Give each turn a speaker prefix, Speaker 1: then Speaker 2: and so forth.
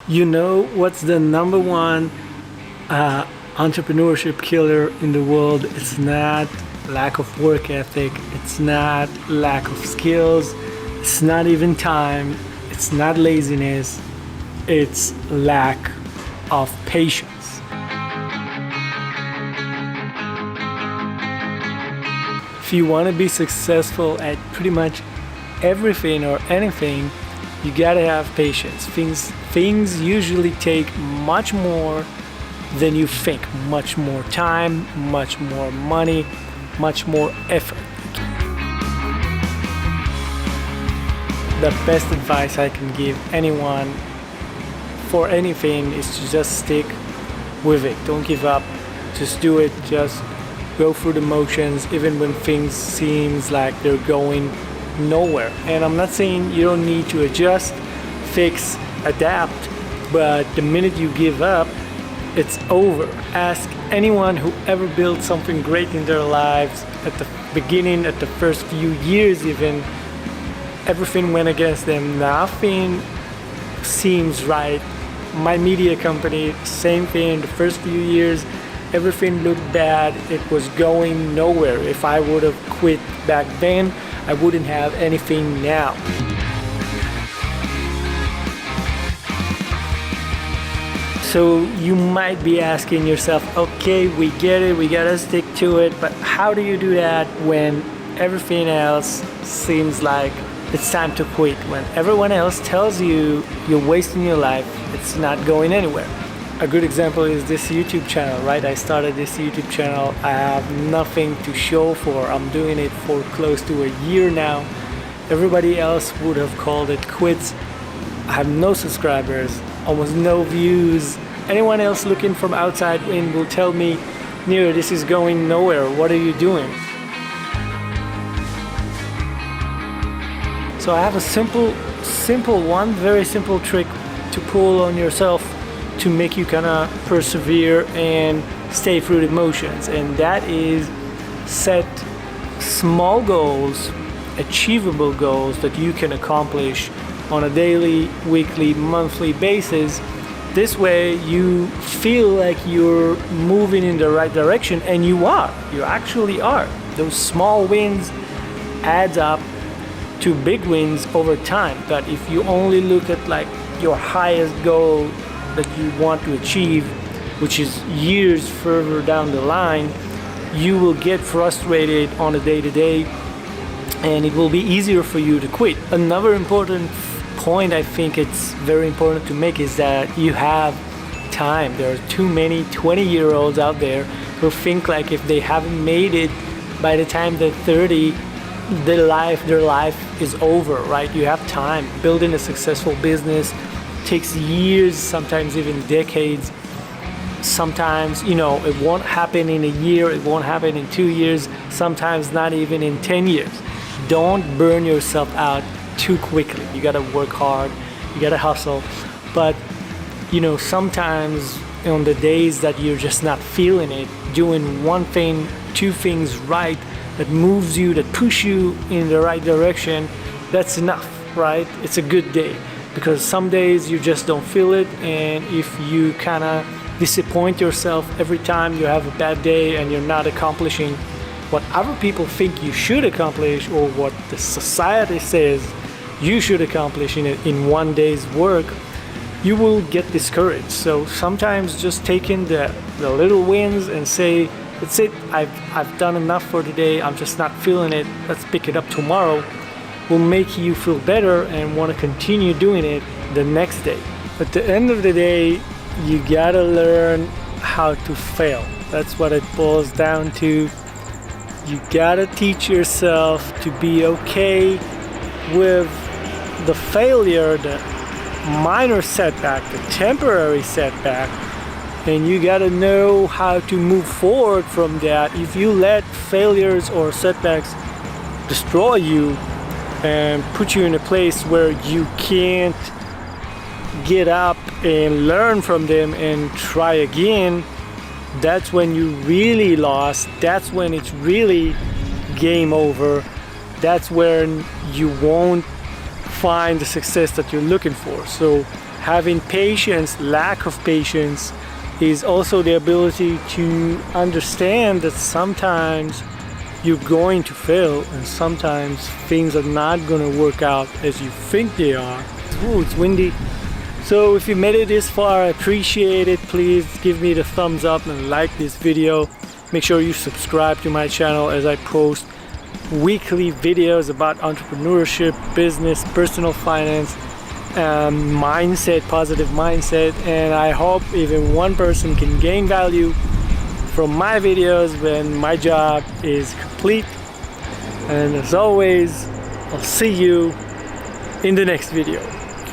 Speaker 1: You know what's the number one entrepreneurship killer in the world? It's not lack of work ethic, it's not lack of skills, it's not even time, it's not laziness, it's lack of patience. If you want to be successful at pretty much everything or anything, you gotta have patience. Things usually take much more than you think. Much more time, much more money, much more effort. The best advice I can give anyone for anything is to just stick with it. Don't give up. Just do it. Just go through the motions, even when things seems like they're going nowhere. And I'm not saying you don't need to adjust, fix, adapt, but the minute you give up, it's over. Ask anyone who ever built something great in their lives at the beginning, at the first few years even, everything went against them. Nothing seems right. My media company, same thing. The first few years, everything looked bad. It was going nowhere. If I would have quit back then, I wouldn't have anything now. So you might be asking yourself, okay, we get it, we gotta stick to it, but how do you do that when everything else seems like it's time to quit? When everyone else tells you you're wasting your life, it's not going anywhere. A good example is this YouTube channel, right? I started this YouTube channel. I have nothing to show for. I'm doing it for close to a year now. Everybody else would have called it quits. I have no subscribers, almost no views. Anyone else looking from outside in will tell me, Nir, this is going nowhere. What are you doing? So I have a one very simple trick to pull on yourself to make you kind of persevere and stay through the motions, and that is set small goals, achievable goals that you can accomplish on a daily, weekly, monthly basis. This way you feel like you're moving in the right direction, and you actually are. Those small wins adds up to big wins over time. But if you only look at like your highest goal that you want to achieve, which is years further down the line, you will get frustrated on a day-to-day, and it will be easier for you to quit. Another important point I think it's very important to make is that you have time. There are too many 20-year-olds out there who think like if they haven't made it by the time they're 30, their life is over, right? You have time. Building a successful business takes years, sometimes even decades. Sometimes, it won't happen in a year, it won't happen in 2 years, sometimes not even in 10 years. Don't burn yourself out too quickly. You gotta work hard, you gotta hustle. But, sometimes on the days that you're just not feeling it, doing one thing, two things right that moves you, that push you in the right direction, that's enough, right? It's a good day. Because some days you just don't feel it, and if you kind of disappoint yourself every time you have a bad day and you're not accomplishing what other people think you should accomplish, or what the society says you should accomplish in one day's work, you will get discouraged. So sometimes just taking the little wins and say, that's it, I've done enough for today, I'm just not feeling it, let's pick it up tomorrow, will make you feel better and want to continue doing it the next day. At the end of the day, you gotta learn how to fail. That's what it boils down to. You gotta teach yourself to be okay with the failure, the minor setback, the temporary setback, and you gotta know how to move forward from that. If you let failures or setbacks destroy you and put you in a place where you can't get up and learn from them and try again, that's when you really lost. That's when it's really game over. That's when you won't find the success that you're looking for. So Having patience, lack of patience, is also the ability to understand that sometimes you're going to fail and sometimes things are not going to work out as you think they are. Ooh, it's windy. So if you made it this far, I appreciate it. Please give me the thumbs up and like this video. Make sure you subscribe to my channel as I post weekly videos about entrepreneurship, business, personal finance, mindset, positive mindset, and I hope even one person can gain value from my videos when my job is complete. And as always, I'll see you in the next video.